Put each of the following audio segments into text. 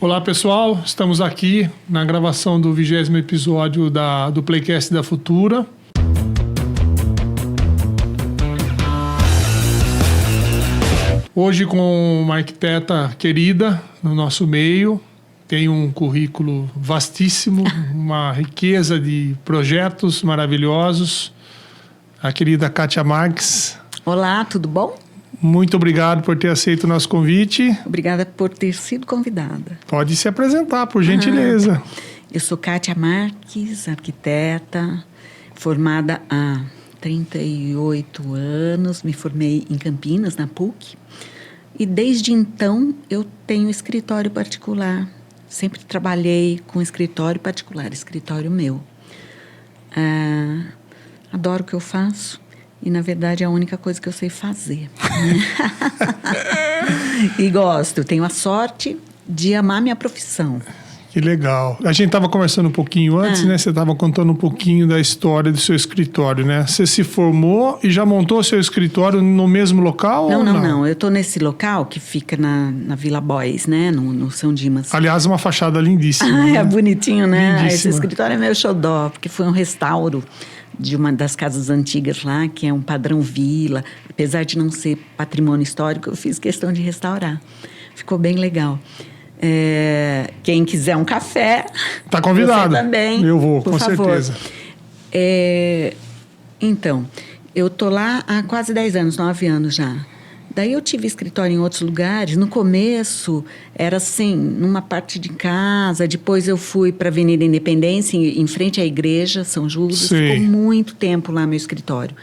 Olá pessoal, estamos aqui na gravação do 20º episódio do Playcast da Futura. Hoje com uma arquiteta querida no nosso meio, tem um currículo vastíssimo, uma riqueza de projetos maravilhosos, a querida Kátia Marques. Olá, tudo bom? Muito obrigado por ter aceito o nosso convite. Obrigada por ter sido convidada. Pode se apresentar, por gentileza. Eu sou Kátia Marques, arquiteta, formada há 38 anos. Me formei em Campinas, na PUC. E desde então eu tenho escritório particular. Sempre trabalhei com escritório particular, escritório meu. Adoro o que eu faço. E, na verdade, é a única coisa que eu sei fazer. E gosto. Tenho a sorte de amar minha profissão. Que legal. A gente estava conversando um pouquinho antes, né? Você estava contando um pouquinho da história do seu escritório, né? Você se formou e já montou seu escritório no mesmo local? Não. Eu estou nesse local que fica na Vila Boys, né? No São Dimas. Aliás, uma fachada lindíssima. É bonitinho, né? Lindíssima. Esse escritório é meu xodó, porque foi um restauro de uma das casas antigas lá, que é um padrão vila. Apesar de não ser patrimônio histórico, eu fiz questão de restaurar. Ficou bem legal. Quem quiser um café... Está convidado. Você também. Eu vou, por com favor. certeza. Então, eu estou lá há quase 10 anos, 9 anos já. Daí eu tive escritório em outros lugares. No começo, era assim, numa parte de casa. Depois eu fui para a Avenida Independência, em frente à igreja, São Judas. Sim. Ficou muito tempo lá meu escritório.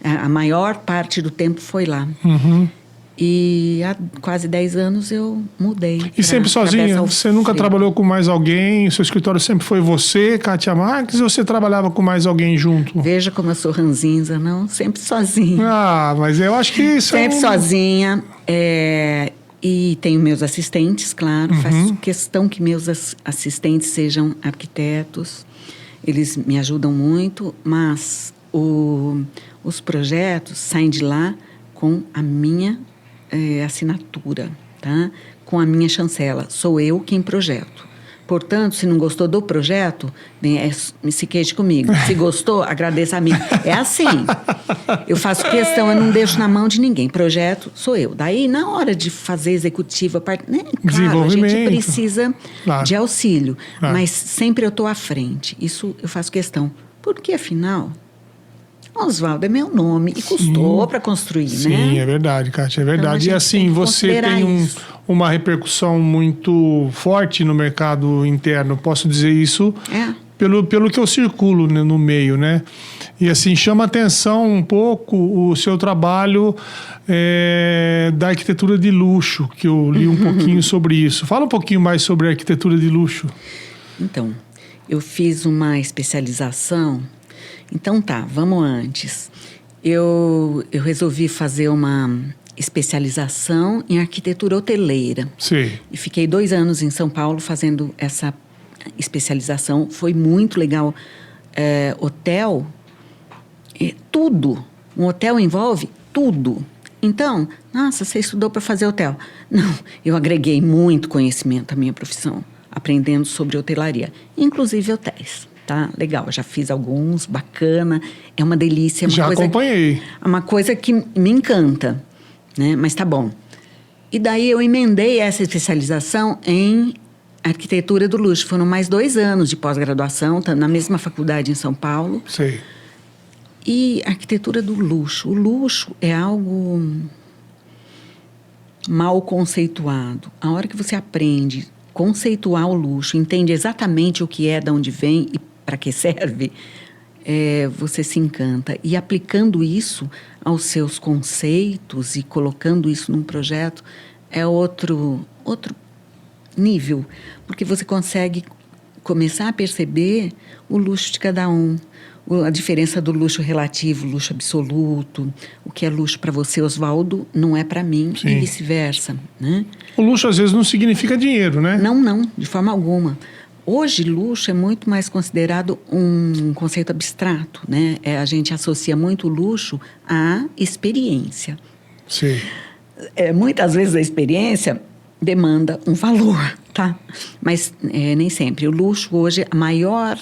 A maior parte do tempo foi lá. Uhum. E há quase 10 anos eu mudei. E sempre sozinha? Você nunca trabalhou com mais alguém? Seu escritório sempre foi você, Kátia Marques, ou você trabalhava com mais alguém junto? Veja como eu sou ranzinza, não? Sempre sozinha. Mas eu acho que isso sempre sozinha. E tenho meus assistentes, claro. Faço questão que meus assistentes sejam arquitetos. Eles me ajudam muito, mas os projetos saem de lá com a minha assinatura, tá? Com a minha chancela. Sou eu quem projeto. Portanto, se não gostou do projeto, se queixe comigo. Se gostou, agradeça a mim. É assim. Eu faço questão, eu não deixo na mão de ninguém. Projeto, sou eu. Daí, na hora de fazer executivo, claro, a gente precisa de auxílio. Claro. Mas sempre eu estou à frente. Isso eu faço questão. Porque, afinal... Oswaldo é meu nome e custou para construir, né? Sim, é verdade, Kátia, é verdade. Então, e assim, você tem uma repercussão muito forte no mercado interno, posso dizer isso pelo que eu circulo, né, no meio, né? E assim, chama atenção um pouco o seu trabalho da arquitetura de luxo, que eu li um pouquinho sobre isso. Fala um pouquinho mais sobre a arquitetura de luxo. Então, eu fiz uma especialização... Então vamos antes. Eu resolvi fazer uma especialização em arquitetura hoteleira. Sim. E fiquei 2 anos em São Paulo fazendo essa especialização. Foi muito legal. Hotel, tudo. Um hotel envolve tudo. Então, nossa, você estudou para fazer hotel. Não, eu agreguei muito conhecimento à minha profissão, aprendendo sobre hotelaria, inclusive hotéis. Tá, legal, já fiz alguns, bacana, é uma delícia. Já acompanhei. É uma coisa que me encanta, né? Mas tá bom. E daí eu emendei essa especialização em arquitetura do luxo. Foram mais 2 anos de pós-graduação, na mesma faculdade em São Paulo. Sei. E arquitetura do luxo. O luxo é algo mal conceituado. A hora que você aprende a conceituar o luxo, entende exatamente o que é, de onde vem e para que serve, você se encanta. E aplicando isso aos seus conceitos e colocando isso num projeto é outro nível. Porque você consegue começar a perceber o luxo de cada um. A diferença do luxo relativo, luxo absoluto. O que é luxo para você, Oswaldo, não é para mim. Sim. E vice-versa, né? O luxo, às vezes, não significa dinheiro, né? Não, de forma alguma. Hoje, luxo é muito mais considerado um conceito abstrato, né? A gente associa muito o luxo à experiência. Sim. Muitas vezes a experiência demanda um valor, tá? Mas nem sempre. O luxo hoje, maior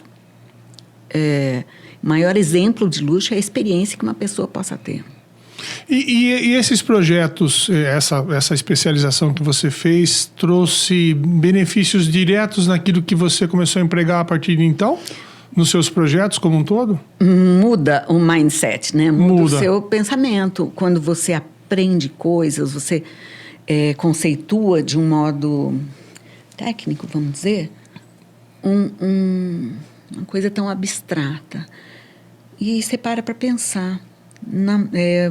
exemplo de luxo é a experiência que uma pessoa possa ter. E esses projetos, essa especialização que você fez, trouxe benefícios diretos naquilo que você começou a empregar a partir de então? Nos seus projetos como um todo? Muda o mindset, né? Muda o seu pensamento. Quando você aprende coisas, você conceitua de um modo técnico, vamos dizer, uma coisa tão abstrata. E você para pensar.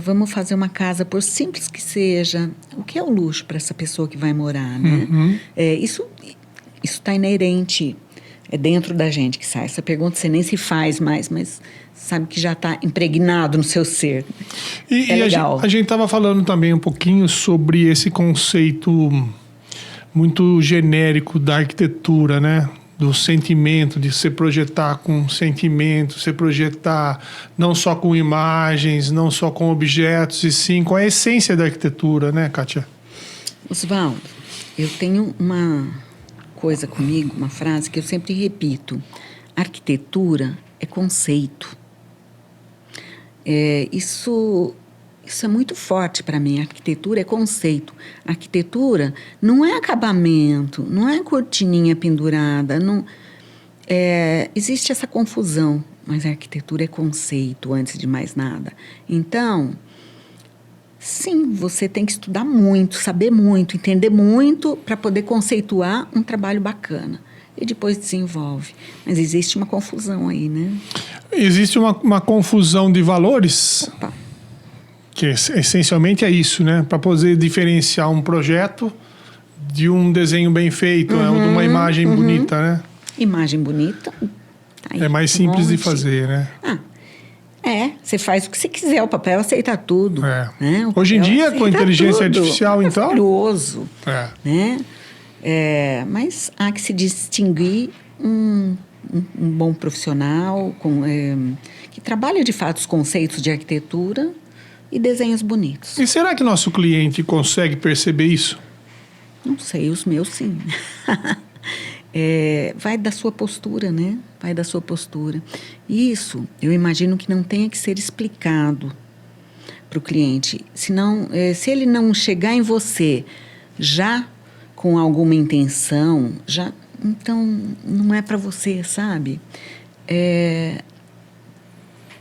Vamos fazer uma casa, por simples que seja. O que é o luxo para essa pessoa que vai morar, né? Uhum. Isso está inerente, dentro da gente que sai. Essa pergunta você nem se faz mais, mas sabe que já está impregnado no seu ser. E legal. A gente estava falando também um pouquinho sobre esse conceito muito genérico da arquitetura, né? Do sentimento, de você projetar com sentimento, você projetar não só com imagens, não só com objetos, e sim com a essência da arquitetura, né, Kátia? Oswaldo, eu tenho uma coisa comigo, uma frase que eu sempre repito. Arquitetura é conceito. Isso é muito forte para mim. Arquitetura é conceito. Arquitetura não é acabamento, não é cortininha pendurada. Não, existe essa confusão, mas a arquitetura é conceito antes de mais nada. Então, sim, você tem que estudar muito, saber muito, entender muito para poder conceituar um trabalho bacana. E depois desenvolve. Mas existe uma confusão aí, né? Existe uma confusão de valores? Opa. Que essencialmente é isso, né? Para poder diferenciar um projeto de um desenho bem feito, de uma imagem bonita, né? Imagem bonita. Tá aí, é mais simples de fazer, né? Você faz o que você quiser, o papel aceita tudo. Né? Hoje em dia, com a inteligência artificial, então... Maravilhoso. Né? Mas há que se distinguir um bom profissional que trabalha, de fato, os conceitos de arquitetura e desenhos bonitos. E será que nosso cliente consegue perceber isso? Não sei, os meus sim. Vai da sua postura, né? Vai da sua postura. Isso, eu imagino que não tenha que ser explicado para o cliente. Senão, se ele não chegar em você já com alguma intenção, então não é para você, sabe?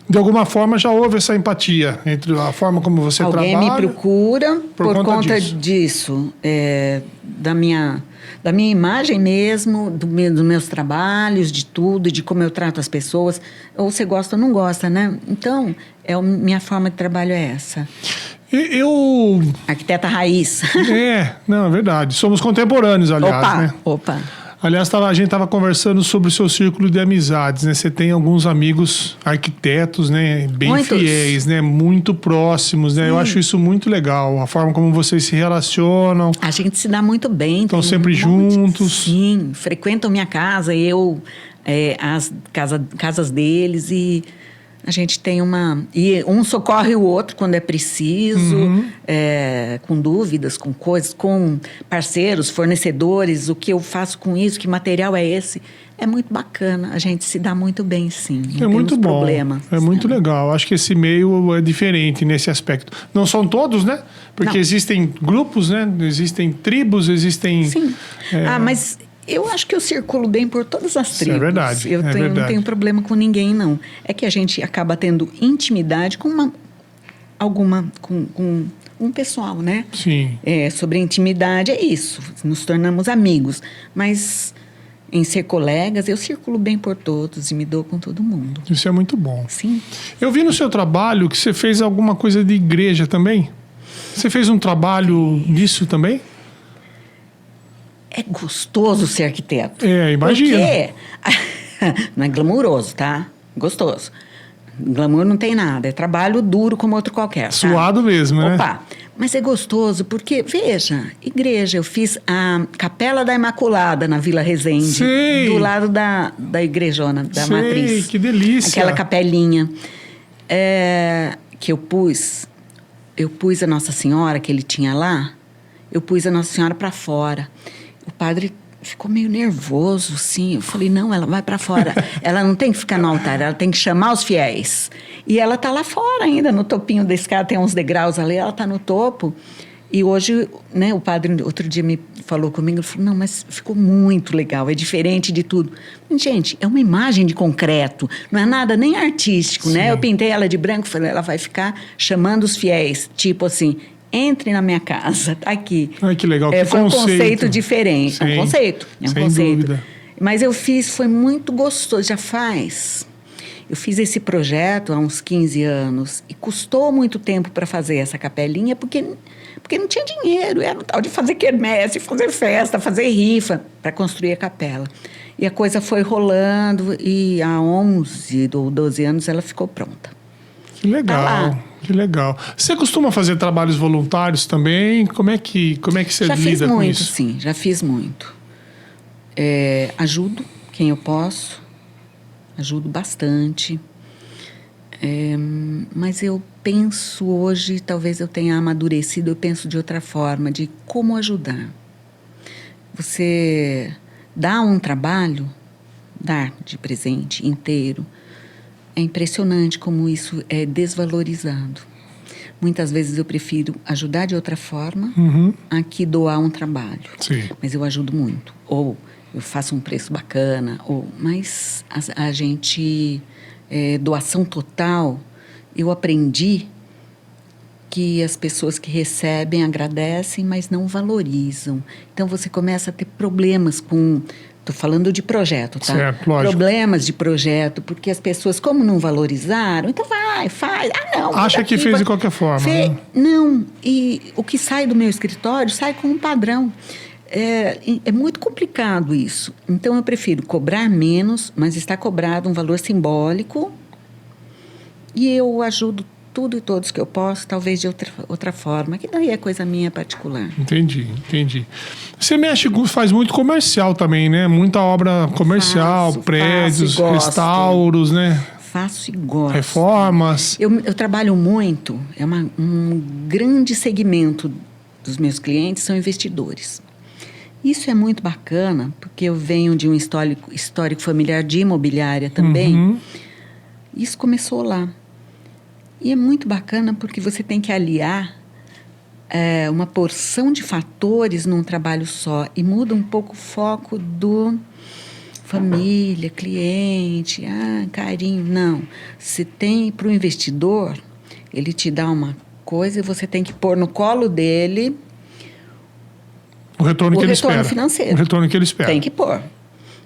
De alguma forma já houve essa empatia entre a forma como você trabalha... Alguém me procura por conta disso. Da minha imagem mesmo, dos meus trabalhos, de tudo, de como eu trato as pessoas. Ou você gosta ou não gosta, né? Então, minha forma de trabalho é essa. Arquiteta raiz. Não, é verdade. Somos contemporâneos, aliás, né? Opa. Aliás, a gente estava conversando sobre o seu círculo de amizades, né? Você tem alguns amigos arquitetos, né? Bem Muitos. Fiéis, né? Muito próximos, né? Sim. Eu acho isso muito legal, a forma como vocês se relacionam. A gente se dá muito bem. Estão sempre juntos. Sim, frequentam minha casa, as casas deles e... A gente tem e um socorre o outro quando é preciso, com dúvidas, com coisas, com parceiros, fornecedores, o que eu faço com isso, que material é esse. É muito bacana, a gente se dá muito bem, sim. Não muito bom. Problema, muito legal. Acho que esse meio é diferente nesse aspecto. Não são todos, né? Porque existem grupos, né? Existem tribos, existem... Sim. Mas... Eu acho que eu circulo bem por todas as tribos. É verdade. Não tenho problema com ninguém, não. É que a gente acaba tendo intimidade com um pessoal, né? Sim. Sobre intimidade é isso. Nos tornamos amigos. Mas em ser colegas, eu circulo bem por todos e me dou com todo mundo. Isso é muito bom. Sim. Eu vi no seu trabalho que você fez alguma coisa de igreja também. Você fez um trabalho disso também? É gostoso ser arquiteto. Imagina. Porque não é glamuroso, tá? Gostoso. Glamour não tem nada. É trabalho duro como outro qualquer. Suado mesmo, né? Opa! Mas é gostoso porque, veja, igreja. Eu fiz a Capela da Imaculada na Vila Resende. Sei. Do lado da igrejona, da matriz. Que delícia. Aquela capelinha. Que eu pus a Nossa Senhora que ele tinha lá. Eu pus a Nossa Senhora para fora. O padre ficou meio nervoso, sim. Eu falei, não, ela vai para fora. Ela não tem que ficar no altar, ela tem que chamar os fiéis. E ela está lá fora ainda, no topinho da escada, tem uns degraus ali, ela está no topo. E hoje, né, o padre outro dia me falou comigo, ele falou, não, mas ficou muito legal, é diferente de tudo. Gente, é uma imagem de concreto, não é nada nem artístico, sim, né? Eu pintei ela de branco, falei, ela vai ficar chamando os fiéis, tipo assim, entre na minha casa, tá aqui. Ai, que legal, que foi um conceito diferente, sim, é um conceito. Sem dúvida. Mas eu fiz, foi muito gostoso, eu fiz esse projeto há uns 15 anos e custou muito tempo para fazer essa capelinha, porque não tinha dinheiro, era o tal de fazer quermesse, fazer festa, fazer rifa para construir a capela. E a coisa foi rolando e há 11 ou 12 anos ela ficou pronta. Que legal, que legal. Você costuma fazer trabalhos voluntários também? Como é que você lida com isso? Sim, já fiz muito. Ajudo quem eu posso, ajudo bastante. Mas eu penso hoje, talvez eu tenha amadurecido, eu penso de outra forma, de como ajudar. Você dá um trabalho, dar de presente inteiro, é impressionante como isso é desvalorizado. Muitas vezes eu prefiro ajudar de outra forma a que doar um trabalho. Sim. Mas eu ajudo muito. Ou eu faço um preço bacana, mas a gente... doação total, eu aprendi que as pessoas que recebem agradecem, mas não valorizam. Então, você começa a ter problemas com... Estou falando de projeto, tá? Certo, lógico. Problemas de projeto, porque as pessoas, como não valorizaram, então faz. Não. Acha que fez de qualquer forma. Né? Não. E o que sai do meu escritório sai com um padrão. É muito complicado isso. Então, eu prefiro cobrar menos, mas está cobrado um valor simbólico. E eu ajudo tudo e todos que eu posso, talvez de outra forma, que daí é coisa minha particular. Entendi. Você faz muito comercial também, né? Muita obra comercial, prédios, restauros, né? Faço e gosto. Reformas. Eu trabalho muito, um grande segmento dos meus clientes são investidores. Isso é muito bacana, porque eu venho de um histórico familiar de imobiliária também. Isso começou lá. E é muito bacana porque você tem que aliar uma porção de fatores num trabalho só e muda um pouco o foco do família, cliente, carinho. Não. Você tem para o investidor, ele te dá uma coisa e você tem que pôr no colo dele o retorno que ele espera. Financeiro. O retorno que ele espera. Tem que pôr.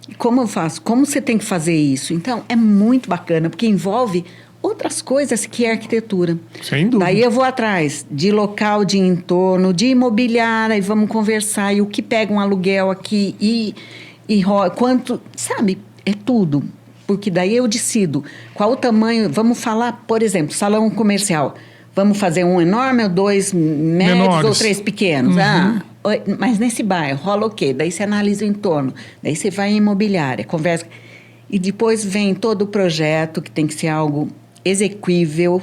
E como eu faço? Como você tem que fazer isso? Então, é muito bacana, porque envolve outras coisas que é arquitetura. Sem dúvida. Daí eu vou atrás de local de entorno, de imobiliária, e vamos conversar, e o que pega um aluguel aqui, e quanto... Sabe? É tudo. Porque daí eu decido qual o tamanho... Vamos falar, por exemplo, salão comercial. Vamos fazer um enorme ou 2 médios menores, ou 3 pequenos. Mas nesse bairro rola o quê? Daí você analisa o entorno, daí você vai em imobiliária, conversa. E depois vem todo o projeto, que tem que ser algo exequível,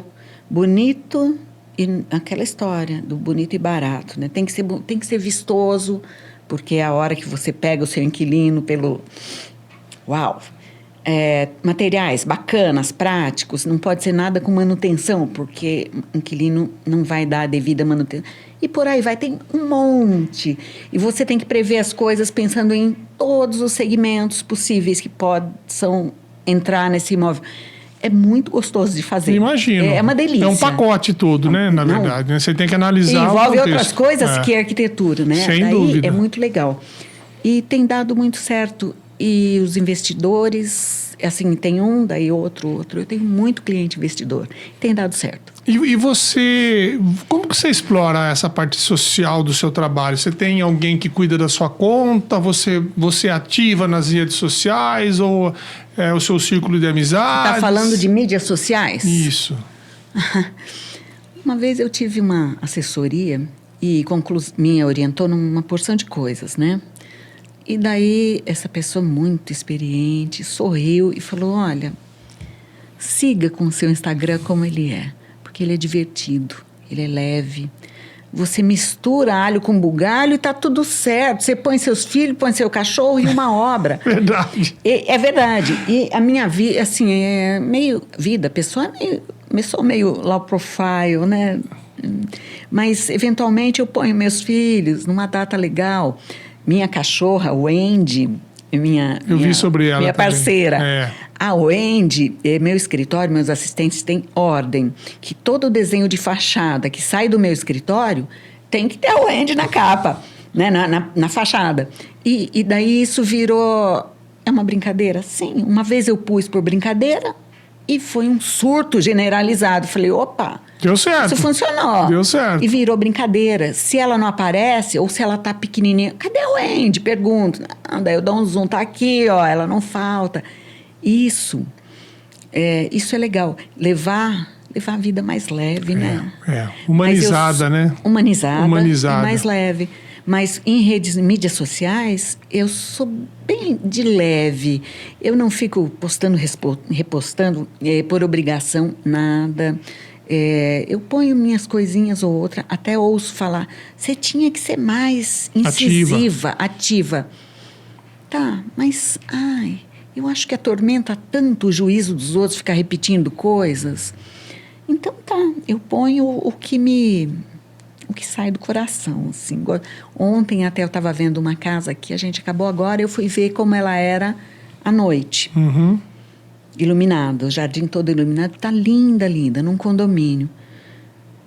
bonito, e aquela história do bonito e barato, né? Tem que ser vistoso, porque é a hora que você pega o seu inquilino pelo... Uau! Materiais bacanas, práticos, não pode ser nada com manutenção, porque o inquilino não vai dar a devida manutenção. E por aí vai, tem um monte. E você tem que prever as coisas pensando em todos os segmentos possíveis que possam entrar nesse imóvel. É muito gostoso de fazer. Imagino. É uma delícia. É um pacote todo, né? Na verdade. Você tem que analisar o envolve contexto. Outras coisas que é arquitetura, né? Sem dúvida. É muito legal. E tem dado muito certo. E os investidores, assim, tem um, daí outro. Eu tenho muito cliente investidor. Tem dado certo. E você, como que você explora essa parte social do seu trabalho? Você tem alguém que cuida da sua conta? Você ativa nas redes sociais? Ou é o seu círculo de amizades? Você está falando de mídias sociais? Isso. Uma vez eu tive uma assessoria e me orientou numa porção de coisas, né? E daí, essa pessoa muito experiente sorriu e falou, olha, siga com o seu Instagram como ele é, porque ele é divertido, ele é leve, Você mistura alho com bugalho e tá tudo certo. Você põe seus filhos, põe seu cachorro e uma obra. Verdade. É verdade. E a minha vida, assim, é meio... Vida, pessoa, sou meio low profile, né? Mas, eventualmente, eu ponho meus filhos numa data legal. Minha cachorra, Wendy, eu vi sobre ela minha também. parceira. A Wendy, meu escritório, meus assistentes têm ordem que todo desenho de fachada que sai do meu escritório tem que ter a Wendy na capa, né? na fachada. E daí isso virou... É uma brincadeira? Sim. Uma vez eu pus por brincadeira e foi um surto generalizado. Falei, opa... Deu certo. Isso funcionou. Deu certo. E virou brincadeira. Se ela não aparece, ou se ela tá pequenininha, cadê a Wendy? Pergunto. Daí eu dou um zoom, tá aqui, ó, ela não falta. Isso é legal. Levar a vida mais leve, né? Humanizada, né? Humanizada. E mais leve. Mas em mídias sociais, eu sou bem de leve. Eu não fico postando, repostando por obrigação, nada. Eu ponho minhas coisinhas ou outra, até ouço falar, você tinha que ser mais incisiva, ativa. Tá, mas, eu acho que atormenta tanto o juízo dos outros ficar repetindo coisas. Então, tá, eu ponho o que sai do coração, assim. Ontem até eu estava vendo uma casa que a gente acabou agora, eu fui ver como ela era à noite. Uhum. Iluminado, o jardim todo iluminado, tá linda, num condomínio.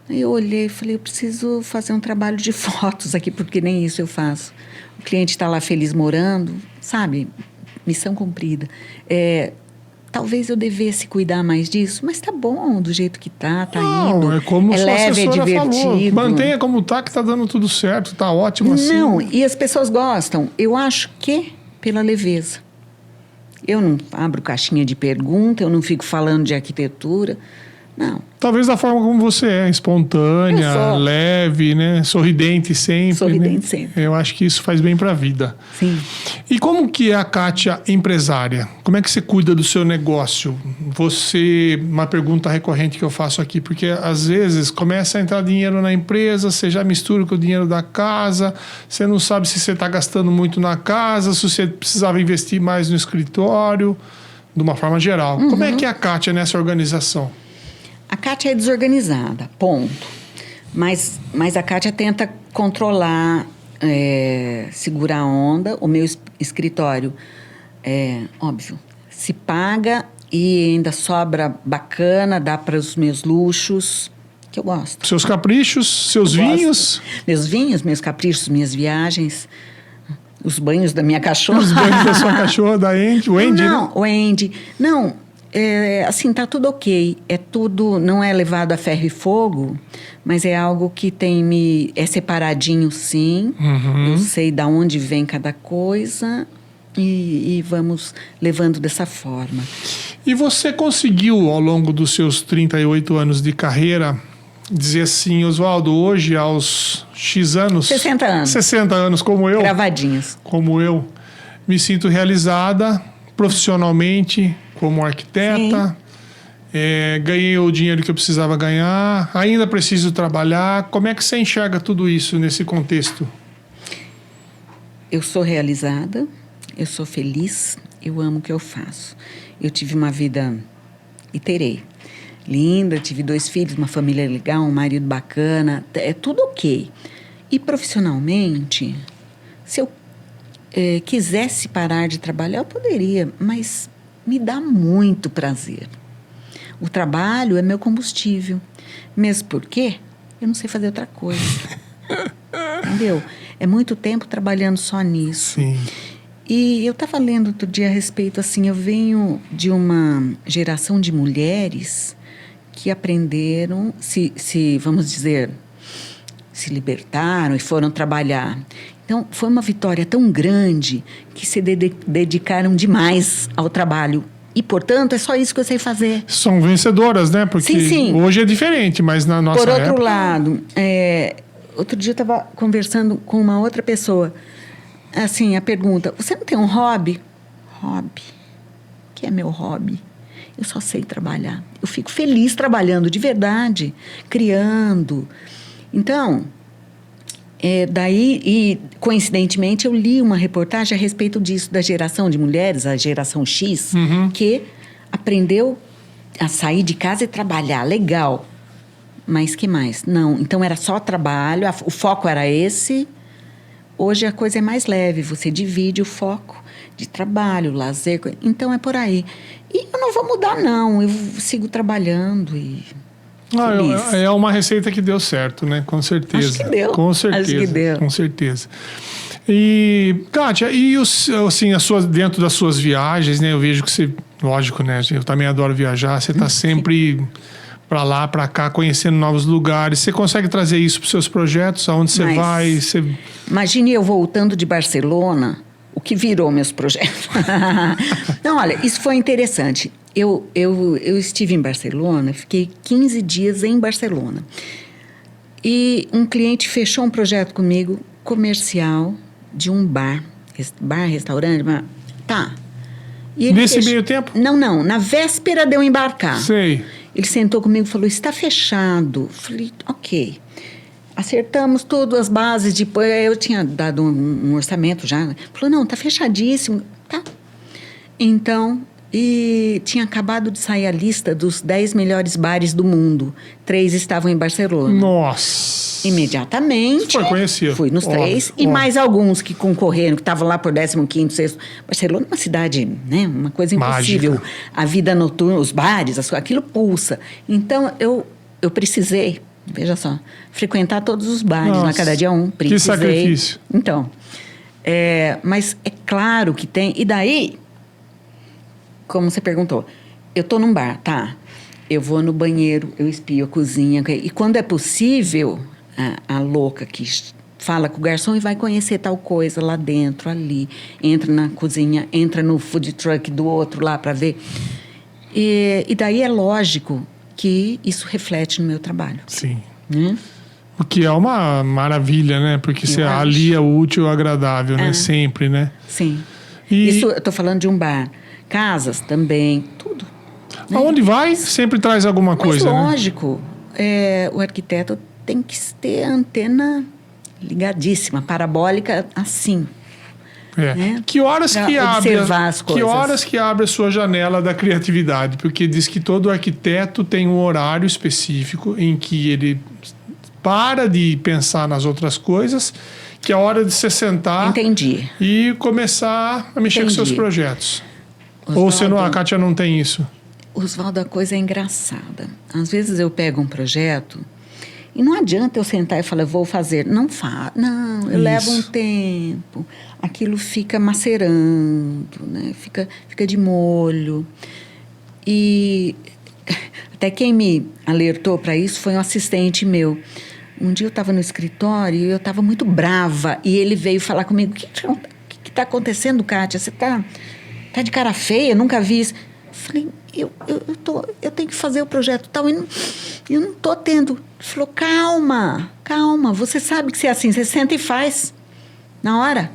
Aí eu olhei e falei, eu preciso fazer um trabalho de fotos aqui, porque nem isso eu faço. O cliente está lá feliz morando, sabe? Missão cumprida. Talvez eu devesse cuidar mais disso, mas tá bom do jeito que tá indo. É como sua leve, é divertido. Falou. Mantenha como tá, que tá dando tudo certo, tá ótimo assim. Não, e as pessoas gostam. Eu acho que pela leveza. Eu não abro caixinha de pergunta, eu não fico falando de arquitetura, não. Talvez da forma como você é, espontânea, leve, né? Sorridente sempre. Sorridente sempre. Eu acho que isso faz bem para a vida. Sim. E como que é a Kátia empresária? Como é que você cuida do seu negócio? Uma pergunta recorrente que eu faço aqui, porque às vezes começa a entrar dinheiro na empresa, você já mistura com o dinheiro da casa, você não sabe se você está gastando muito na casa, se você precisava investir mais no escritório, de uma forma geral. Uhum. Como é que é a Kátia nessa organização? A Kátia é desorganizada, ponto. Mas a Kátia tenta controlar, segurar a onda. O meu escritório, óbvio, se paga e ainda sobra bacana, dá para os meus luxos, que eu gosto. Seus caprichos, seus vinhos? Meus vinhos, meus caprichos, minhas viagens, os banhos da minha cachorra. Os banhos da sua cachorra, da Wendy, Não, né? Wendy. Não. Assim, tá tudo ok. Tudo, não é levado a ferro e fogo, mas é algo que é separadinho, sim. Uhum. Eu sei de onde vem cada coisa e vamos levando dessa forma. E você conseguiu, ao longo dos seus 38 anos de carreira, dizer assim, Oswaldo, hoje aos X anos... 60 anos. 60 anos, como eu. Gravadinhos. Como eu. Me sinto realizada profissionalmente, como arquiteta, ganhei o dinheiro que eu precisava ganhar, ainda preciso trabalhar. Como é que você enxerga tudo isso nesse contexto? Eu sou realizada, eu sou feliz, eu amo o que eu faço. Eu tive uma vida, e terei, linda, tive 2 filhos, uma família legal, um marido bacana, é tudo ok. E profissionalmente, se eu quisesse parar de trabalhar, eu poderia, mas me dá muito prazer. O trabalho é meu combustível. Mesmo porque eu não sei fazer outra coisa. Entendeu? É muito tempo trabalhando só nisso. Sim. E eu estava lendo outro dia a respeito, assim, eu venho de uma geração de mulheres que aprenderam, vamos dizer, se libertaram e foram trabalhar. Então, foi uma vitória tão grande que se dedicaram demais ao trabalho. E, portanto, é só isso que eu sei fazer. São vencedoras, né? Porque sim. Hoje é diferente, mas na nossa época... Por outro lado, outro dia eu estava conversando com uma outra pessoa. Assim, a pergunta, você não tem um hobby? Hobby? O que é meu hobby? Eu só sei trabalhar. Eu fico feliz trabalhando, de verdade, criando. Então... Daí, e coincidentemente, eu li uma reportagem a respeito disso, da geração de mulheres, a geração X, que aprendeu a sair de casa e trabalhar. Legal. Mas que mais? Não. Então, era só trabalho, o foco era esse. Hoje, a coisa é mais leve. Você divide o foco de trabalho, lazer. Então, é por aí. E eu não vou mudar, não. Eu sigo trabalhando e... É uma receita que deu certo, né? Com certeza. Acho que deu. Com certeza. Acho que deu. Com certeza. E, Kátia, assim, dentro das suas viagens, né? Eu vejo que você, lógico, né? Eu também adoro viajar. Você está sempre para lá, para cá, conhecendo novos lugares. Você consegue trazer isso para os seus projetos? Aonde você vai? Imagine eu voltando de Barcelona, o que virou meus projetos. Não, olha, isso foi interessante. Eu estive em Barcelona, fiquei 15 dias em Barcelona. E um cliente fechou um projeto comigo, comercial, de um restaurante. Tá. E ele nesse meio tempo? Não. Na véspera de eu embarcar. Sei. Ele sentou comigo e falou, está fechado. Falei, ok. Acertamos tudo, as bases. Depois eu tinha dado um orçamento já. Falou, não, está fechadíssimo. Tá. Então... E tinha acabado de sair a lista dos 10 melhores bares do mundo. 3 estavam em Barcelona. Nossa! Imediatamente. Foi conhecido. Fui nos 3. E mais alguns que concorreram, que estavam lá por 15º, 6º. Barcelona é uma cidade, né? Uma coisa impossível. Mágica. A vida noturna, os bares, aquilo pulsa. Então, eu precisei, veja só, frequentar todos os bares. Na cada dia precisei. Que sacrifício. Então, mas é claro que tem... E daí... Como você perguntou, eu estou num bar, tá? Eu vou no banheiro, eu espio a cozinha. E quando é possível, a louca que fala com o garçom e vai conhecer tal coisa lá dentro, ali. Entra na cozinha, entra no food truck do outro lá para ver. E daí é lógico que isso reflete no meu trabalho. Sim. O que é uma maravilha, né? Porque você alia o útil ao agradável, né? Sempre, né? Sim. Isso, eu estou falando de um bar. Casas também, tudo. Né? Aonde vai, sempre traz alguma coisa, lógico, né? O arquiteto tem que ter a antena ligadíssima, parabólica, assim. Né? Que horas que abre as coisas. Que horas que abre a sua janela da criatividade? Porque diz que todo arquiteto tem um horário específico em que ele para de pensar nas outras coisas, que é a hora de se sentar. Entendi. E começar a mexer com seus projetos. Osvaldo, ou a Kátia não tem isso? Osvaldo, a coisa é engraçada. Às vezes eu pego um projeto e não adianta eu sentar e falar, vou fazer. Não, eu levo um tempo. Aquilo fica macerando, né? Fica de molho. E até quem me alertou para isso foi um assistente meu. Um dia eu estava no escritório e eu estava muito brava. E ele veio falar comigo, o que está acontecendo, Kátia? Você está de cara feia, nunca vi isso. Eu falei, eu tenho que fazer o projeto tal, e eu não estou tendo. Ele falou, calma, você sabe que você é assim, você senta e faz na hora.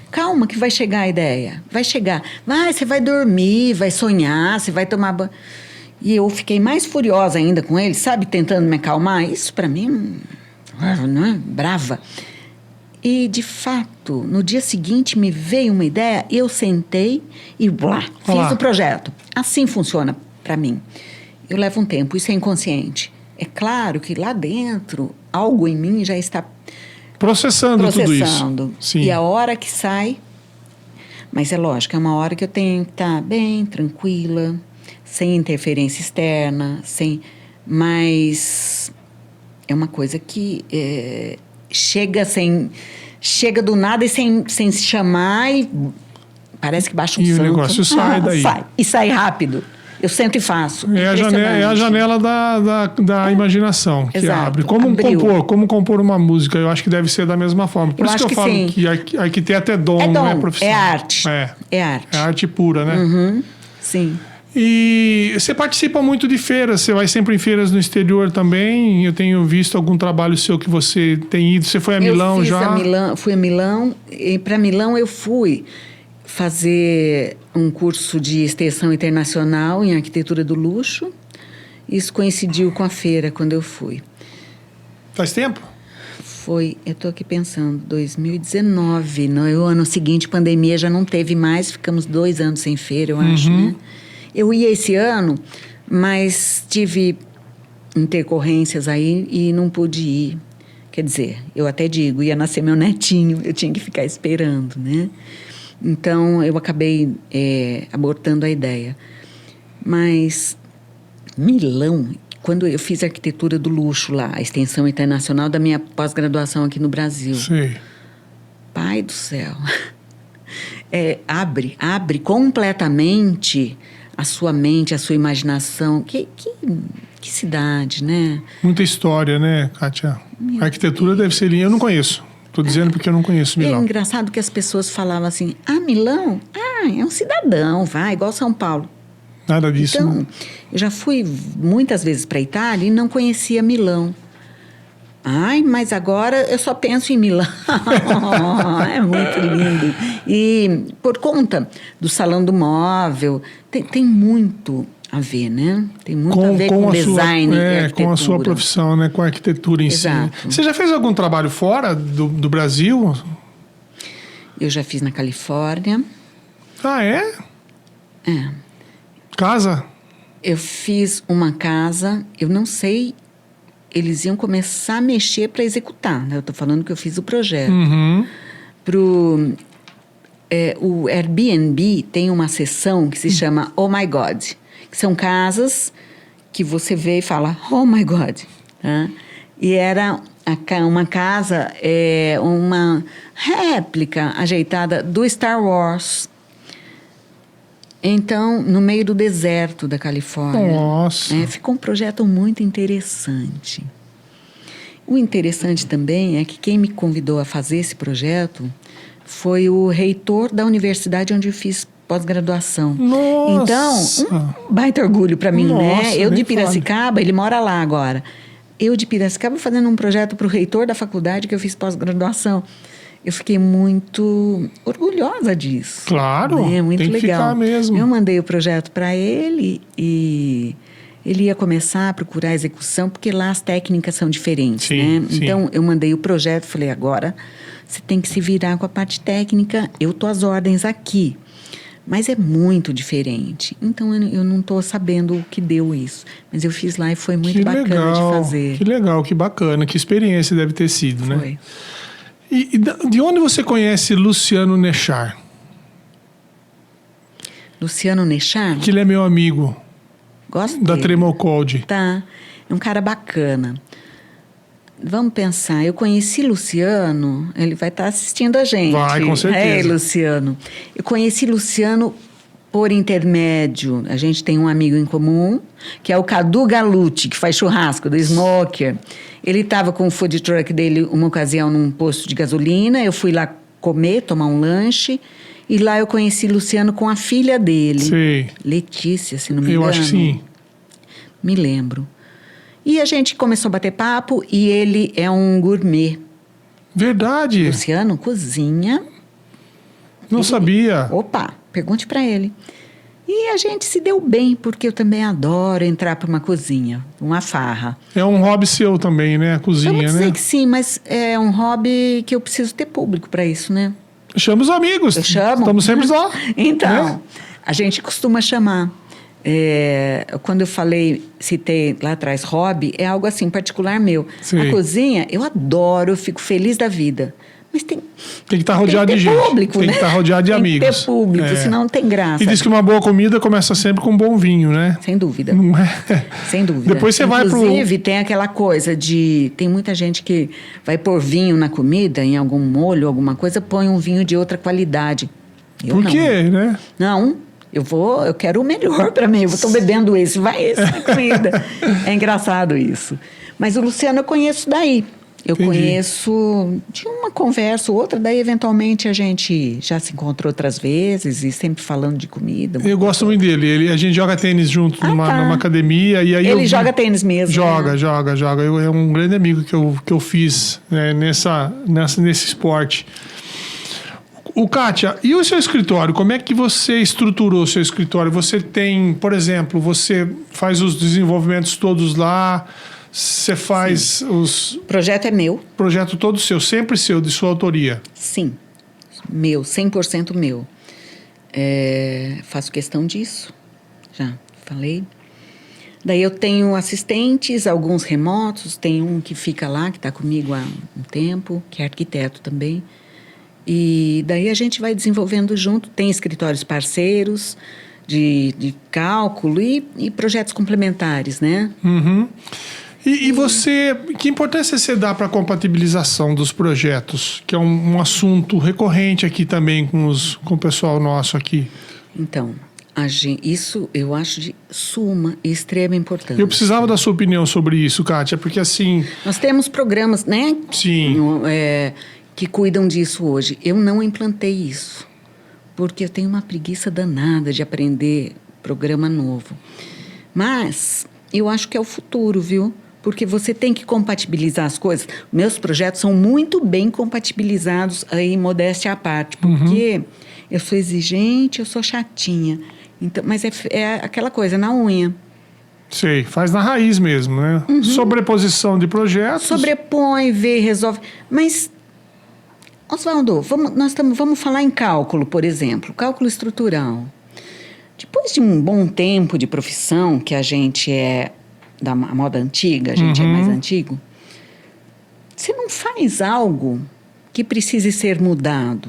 Calma que vai chegar a ideia, vai chegar. Você vai dormir, vai sonhar, você vai tomar banho. E eu fiquei mais furiosa ainda com ele, sabe, tentando me acalmar. Isso para mim, não é? Brava. E, de fato, no dia seguinte me veio uma ideia, eu sentei e fiz o projeto. Assim funciona para mim. Eu levo um tempo, isso é inconsciente. É claro que lá dentro, algo em mim já está processando tudo isso. Sim. E a hora que sai... Mas é lógico, é uma hora que eu tenho que estar bem, tranquila, sem interferência externa, mas é uma coisa que... Chega do nada e sem se chamar e parece que baixa um santo. E o negócio sai daí. E sai rápido. Eu sento e faço. É a janela da imaginação que abre. Como compor uma música? Eu acho que deve ser da mesma forma. Por isso que eu falo sim. que arquiteto é dom, não é profissão. É arte. É arte. É arte pura, né? Sim. E você participa muito de feiras, você vai sempre em feiras no exterior também. Eu tenho visto algum trabalho seu que você tem ido. Você foi a Milão já? Fui a Milão. E para Milão eu fui fazer um curso de extensão internacional em arquitetura do luxo. Isso coincidiu com a feira quando eu fui. Faz tempo? eu estou aqui pensando, 2019, no ano seguinte, pandemia já não teve mais, ficamos 2 anos sem feira, eu acho, né? Eu ia esse ano, mas tive intercorrências aí e não pude ir. Quer dizer, eu até digo, ia nascer meu netinho, eu tinha que ficar esperando, né? Então, eu acabei abortando a ideia. Mas Milão, quando eu fiz arquitetura do luxo lá, a extensão internacional da minha pós-graduação aqui no Brasil. Sim. Pai do céu. Abre completamente a sua mente, a sua imaginação. Que cidade, né? Muita história, né, Kátia? A arquitetura deve ser linda. Eu não conheço. Estou dizendo porque eu não conheço Milão. É engraçado que as pessoas falavam assim, Milão? É um cidadão, vai, igual São Paulo. Nada disso. Então, né? eu já fui muitas vezes para a Itália e não conhecia Milão. Mas agora eu só penso em Milão. É muito lindo. E por conta do Salão do Móvel, tem muito a ver, né? Tem muito a ver com design e arquitetura. Com a sua profissão, né? Com a arquitetura em Exato. si. Você já fez algum trabalho fora do Brasil? Eu já fiz na Califórnia. Ah, é? É. Casa? Eu fiz uma casa, eu não sei, eles iam começar a mexer para executar, né? Eu estou falando que eu fiz o projeto. O Airbnb tem uma seção que se chama Oh My God, que são casas que você vê e fala Oh My God. Tá? E era uma casa, uma réplica ajeitada do Star Wars. Então, no meio do deserto da Califórnia. Nossa! Ficou um projeto muito interessante. O interessante também é que quem me convidou a fazer esse projeto foi o reitor da universidade onde eu fiz pós-graduação. Nossa! Então, um baita orgulho para mim, né? Eu de Piracicaba, ele mora lá agora. Eu de Piracicaba fazendo um projeto para o reitor da faculdade que eu fiz pós-graduação. Eu fiquei muito orgulhosa disso. Claro, muito tem que legal. ficar mesmo. Eu mandei o projeto para ele e ele ia começar a procurar a execução, porque lá as técnicas são diferentes, sim, né? Sim. Então, eu mandei o projeto, falei, agora você tem que se virar com a parte técnica, eu tô às ordens aqui. Mas é muito diferente. Então, eu não estou sabendo o que deu isso. Mas eu fiz lá e foi muito bacana de fazer. Que legal, que bacana. Que experiência deve ter sido, né? Foi. E de onde você conhece Luciano Nechar? Luciano Nechar? Que ele é meu amigo. Gosto da dele. Tremocode. Tá. É um cara bacana. Vamos pensar. Eu conheci Luciano, ele vai estar assistindo a gente. Vai, com certeza. Luciano. Eu conheci Luciano por intermédio. A gente tem um amigo em comum, que é o Cadu Galucci, que faz churrasco, do Smoker. Ele estava com o food truck dele uma ocasião num posto de gasolina. Eu fui lá comer, tomar um lanche. E lá eu conheci Luciano com a filha dele. Sim. Letícia, se não me engano. Eu acho que sim. Me lembro. E a gente começou a bater papo e ele é um gourmet. Verdade. Luciano cozinha. Não sabia. Opa, pergunte para ele. E a gente se deu bem, porque eu também adoro entrar para uma cozinha, uma farra. É um hobby seu também, né? A cozinha, Vamos dizer né? que sim, mas é um hobby que eu preciso ter público para isso, né? Chama os amigos. Eu chamo. Estamos sempre lá. Então, né? A gente costuma chamar. Quando eu citei lá atrás hobby, é algo assim, particular meu. Sim. A cozinha, eu adoro, eu fico feliz da vida. Mas tem que estar rodeado de gente. Público, tem né? que estar rodeado de amigos. Tem que ter público, senão não tem graça. E diz que uma boa comida começa sempre com um bom vinho, né? Sem dúvida. Não é? Sem dúvida. Depois você vai pro... Inclusive, tem aquela coisa de... Tem muita gente que vai pôr vinho na comida, em algum molho, alguma coisa, põe um vinho de outra qualidade. Eu Por quê, né? Não, eu quero o melhor para mim. Eu estou bebendo esse, vai esse na comida. É engraçado isso. Mas o Luciano eu conheço daí. Eu Entendi. conheço de uma conversa ou outra, daí eventualmente a gente já se encontrou outras vezes e sempre falando de comida. Eu gosto muito dele. A gente joga tênis junto numa academia. E aí ele joga tênis mesmo. Joga, né? joga. É um grande amigo que eu fiz nesse esporte. Kátia, e o seu escritório? Como é que você estruturou o seu escritório? Você tem, por exemplo, você faz os desenvolvimentos todos lá... Você faz os... O projeto é meu. Projeto todo seu, sempre seu, de sua autoria? Sim, meu, 100% meu. Faço questão disso, já falei. Daí eu tenho assistentes, alguns remotos, tem um que fica lá, que está comigo há um tempo, que é arquiteto também. E daí a gente vai desenvolvendo junto, tem escritórios parceiros de cálculo e projetos complementares, né? Uhum. E você, que importância você dá para a compatibilização dos projetos, que é um assunto recorrente aqui também com o pessoal nosso aqui? Então, isso eu acho de suma e extrema importância. Eu precisava da sua opinião sobre isso, Kátia, porque assim... Nós temos programas, né? Sim. Que cuidam disso hoje. Eu não implantei isso, porque eu tenho uma preguiça danada de aprender programa novo. Mas eu acho que é o futuro, viu? Porque você tem que compatibilizar as coisas. Meus projetos são muito bem compatibilizados, aí, modéstia à parte, porque eu sou exigente, eu sou chatinha. Então, mas é aquela coisa, na unha. Sei, faz na raiz mesmo, né? Sobreposição de projetos. Sobrepõe, vê, resolve. Mas, Oswaldo, vamos falar em cálculo, por exemplo. Cálculo estrutural. Depois de um bom tempo de profissão, que a gente é da moda antiga, a gente é mais antigo, você não faz algo que precise ser mudado.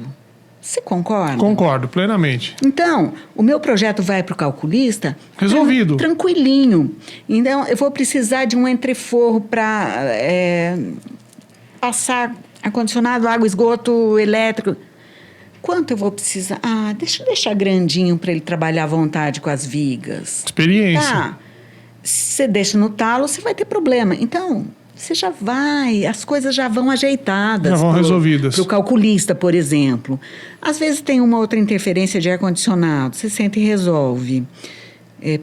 Você concorda? Concordo, plenamente. Então, o meu projeto vai para o calculista... Resolvido. Tranquilinho. Então, eu vou precisar de um entreforro para passar ar-condicionado, água, esgoto, elétrico. Quanto eu vou precisar? Deixa eu deixar grandinho para ele trabalhar à vontade com as vigas. Experiência. Tá. Se você deixa no talo, você vai ter problema. Então... Você já vai, as coisas já vão ajeitadas. Já vão resolvidas. Para o calculista, por exemplo. Às vezes tem uma outra interferência de ar-condicionado, você senta e resolve.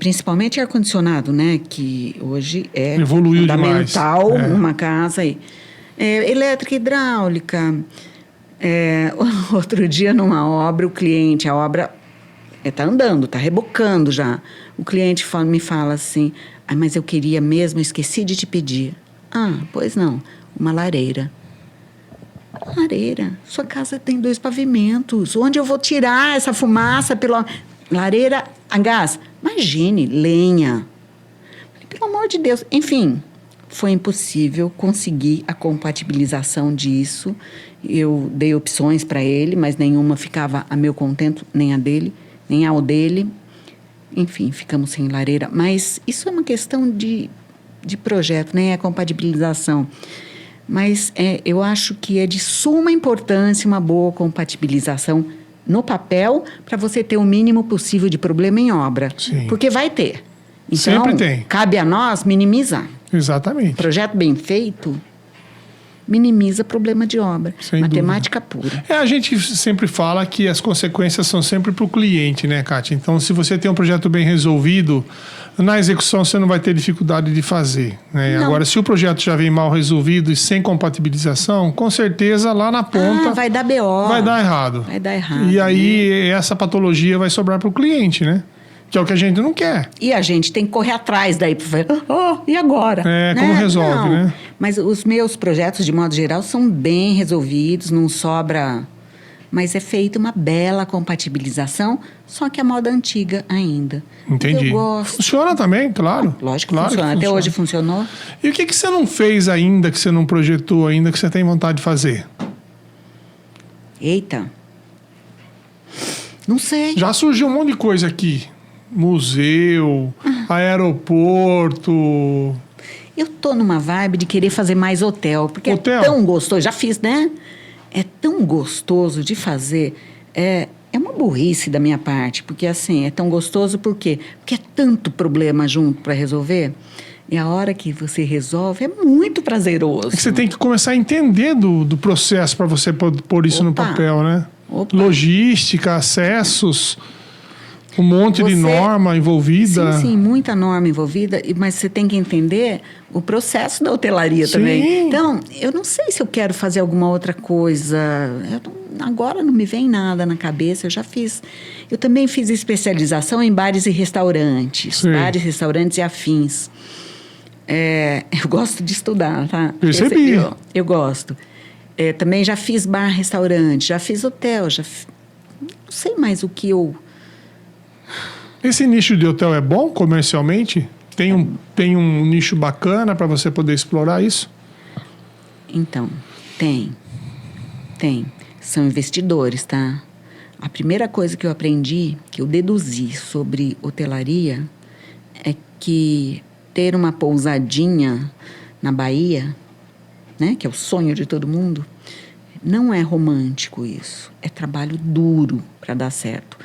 Principalmente ar-condicionado, né? Que hoje é evoluiu fundamental demais. numa casa aí. Elétrica e hidráulica. Outro dia, numa obra, a obra está andando, está rebocando já. O cliente me fala assim, mas eu queria mesmo, esqueci de te pedir. Pois não, uma lareira. Lareira? Sua casa tem 2 pavimentos. Onde eu vou tirar essa fumaça pela lareira a gás? Imagine, lenha. Pelo amor de Deus. Enfim, foi impossível conseguir a compatibilização disso. Eu dei opções para ele, mas nenhuma ficava a meu contento, nem a dele, nem ao dele. Enfim, ficamos sem lareira. Mas isso é uma questão de projeto, nem a compatibilização. Mas eu acho que é de suma importância uma boa compatibilização no papel para você ter o mínimo possível de problema em obra. Sim. Porque vai ter. Então, sempre tem. Cabe a nós minimizar. Exatamente. Projeto bem feito minimiza problema de obra. Sem matemática dúvida. pura. A gente sempre fala que as consequências são sempre para o cliente, né, Kátia? Então, se você tem um projeto bem resolvido, na execução você não vai ter dificuldade de fazer, né? Agora, se o projeto já vem mal resolvido e sem compatibilização, com certeza lá na ponta... vai dar BO. Vai dar errado. Vai dar errado. E aí, essa patologia vai sobrar para o cliente, né? Que é o que a gente não quer. E a gente tem que correr atrás daí para ver, e agora? Como resolve, né? Mas os meus projetos, de modo geral, são bem resolvidos, não sobra... Mas é feita uma bela compatibilização, só que a moda antiga ainda. Entendi. Eu gosto. Funciona também, claro. Lógico que funciona. Até hoje funcionou. E o que você não fez ainda, que você não projetou ainda, que você tem vontade de fazer? Eita. Não sei. Já surgiu um monte de coisa aqui. Museu, aeroporto. Eu tô numa vibe de querer fazer mais hotel, porque Hotel? É tão gostoso. Já fiz, né? É tão gostoso de fazer. É uma burrice da minha parte, porque assim, é tão gostoso por quê? Porque é tanto problema junto para resolver. E a hora que você resolve é muito prazeroso. É que você tem que começar a entender do processo para você pôr isso no papel, né? Logística, acessos... Um monte de norma envolvida. Sim, muita norma envolvida, mas você tem que entender o processo da hotelaria também. Então, eu não sei se eu quero fazer alguma outra coisa. Agora não me vem nada na cabeça, eu já fiz. Eu também fiz especialização em bares e restaurantes. Bares, restaurantes e afins. Eu gosto de estudar, tá? Percebi. Eu gosto. Também já fiz bar, restaurante, já fiz hotel, não sei mais o que eu... Esse nicho de hotel é bom comercialmente? Tem um nicho bacana para você poder explorar isso? Então, tem. São investidores, tá? A primeira coisa que eu aprendi, que eu deduzi sobre hotelaria, é que ter uma pousadinha na Bahia, né, que é o sonho de todo mundo, não é romântico isso. É trabalho duro para dar certo.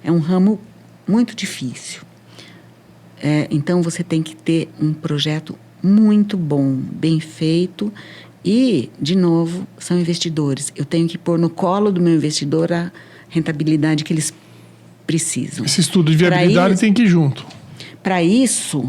É um ramo muito difícil. Então, você tem que ter um projeto muito bom, bem feito. E, de novo, são investidores. Eu tenho que pôr no colo do meu investidor a rentabilidade que eles precisam. Esse estudo de viabilidade tem que ir junto. Para isso,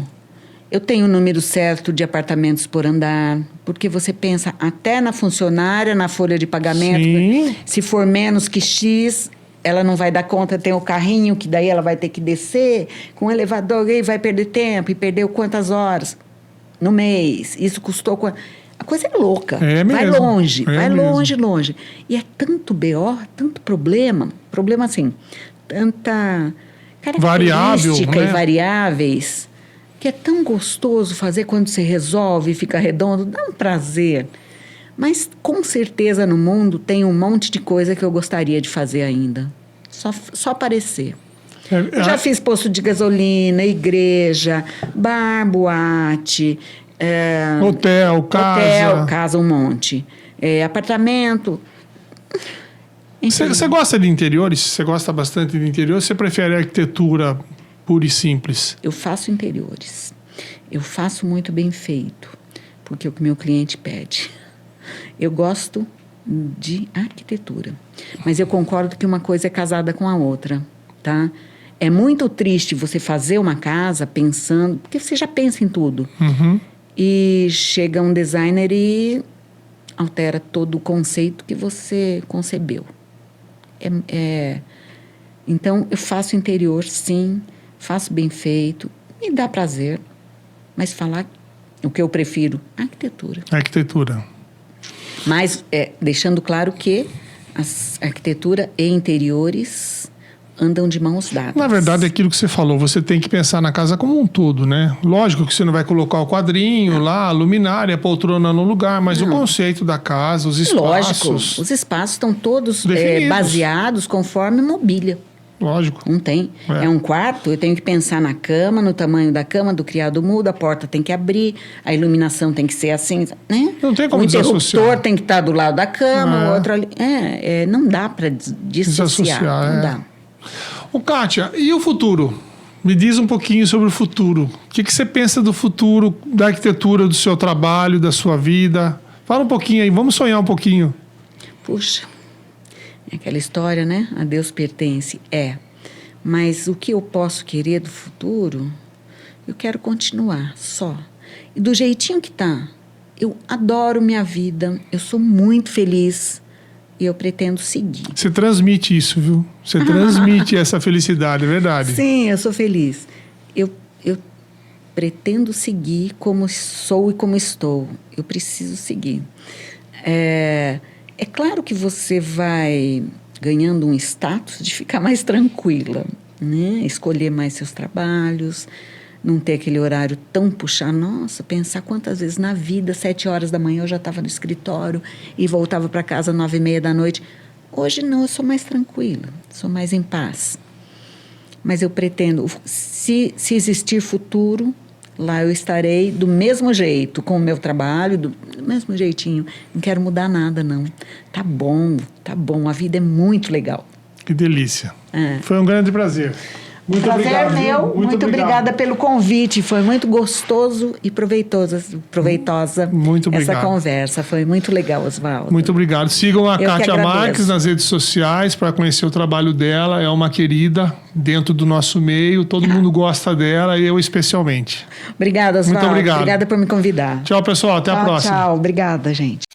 eu tenho o número certo de apartamentos por andar, porque você pensa até na funcionária, na folha de pagamento. Sim. Se for menos que X, ela não vai dar conta, tem o carrinho, que daí ela vai ter que descer com o elevador, e vai perder tempo, e perdeu quantas horas no mês. Isso custou... A coisa é louca. Vai longe, longe. E é tanto BO, tanto problema assim, tanta característica e variáveis, que é tão gostoso fazer quando você resolve e fica redondo, dá um prazer. Mas, com certeza, no mundo tem um monte de coisa que eu gostaria de fazer ainda. Só aparecer. Eu já fiz posto de gasolina, igreja, bar, boate... Hotel, casa, um monte. Apartamento. Você gosta de interiores? Você gosta bastante de interiores? Você prefere arquitetura pura e simples? Eu faço interiores. Eu faço muito bem feito, porque é o que meu cliente pede. Eu gosto de arquitetura. Mas eu concordo que uma coisa é casada com a outra, tá? É muito triste você fazer uma casa pensando... Porque você já pensa em tudo. Uhum. E chega um designer e altera todo o conceito que você concebeu. Então, eu faço interior, sim, faço bem feito, me dá prazer, mas falar o que eu prefiro, arquitetura. Arquitetura. Mas deixando claro que arquitetura e interiores andam de mãos dadas. Na verdade, é aquilo que você falou, você tem que pensar na casa como um todo, né? Lógico que você não vai colocar o quadrinho lá, a luminária, a poltrona no lugar, mas o conceito da casa, os espaços... Lógico, os espaços estão todos baseados conforme mobília. Lógico. Não tem. É um quarto, eu tenho que pensar na cama, no tamanho da cama, do criado mudo, a porta tem que abrir, a iluminação tem que ser assim, né? Não tem como desassociar. O interruptor tem que estar do lado da cama, o outro ali. Não dá para dissociar. Não dá. Kátia, e o futuro? Me diz um pouquinho sobre o futuro. O que você pensa do futuro, da arquitetura, do seu trabalho, da sua vida? Fala um pouquinho aí, vamos sonhar um pouquinho. Puxa, é aquela história, né? A Deus pertence. Mas o que eu posso querer do futuro, eu quero continuar só. E do jeitinho que tá, eu adoro minha vida, eu sou muito feliz. E eu pretendo seguir. Você transmite isso, viu? Você transmite essa felicidade, é verdade. Sim, eu sou feliz. Eu pretendo seguir como sou e como estou. Eu preciso seguir. É claro que você vai ganhando um status de ficar mais tranquila, né? Escolher mais seus trabalhos, não ter aquele horário tão puxado. Nossa, pensar quantas vezes na vida, 7 horas da manhã eu já estava no escritório e voltava para casa 9h30 da noite. Hoje não, eu sou mais tranquila, sou mais em paz. Mas eu pretendo, se existir futuro, lá eu estarei do mesmo jeito, com o meu trabalho, do mesmo jeitinho. Não quero mudar nada, não. Tá bom, a vida é muito legal. Que delícia. Foi um grande prazer. Muito obrigado, meu. Muito obrigada pelo convite. Foi muito gostoso e proveitosa muito essa conversa. Foi muito legal, Oswaldo. Muito obrigado. Sigam a Kátia Marques nas redes sociais para conhecer o trabalho dela. É uma querida dentro do nosso meio. Todo mundo gosta dela e eu especialmente. Obrigada, Oswaldo. Muito obrigado. Obrigada por me convidar. Tchau, pessoal. Até a próxima. Tchau. Obrigada, gente.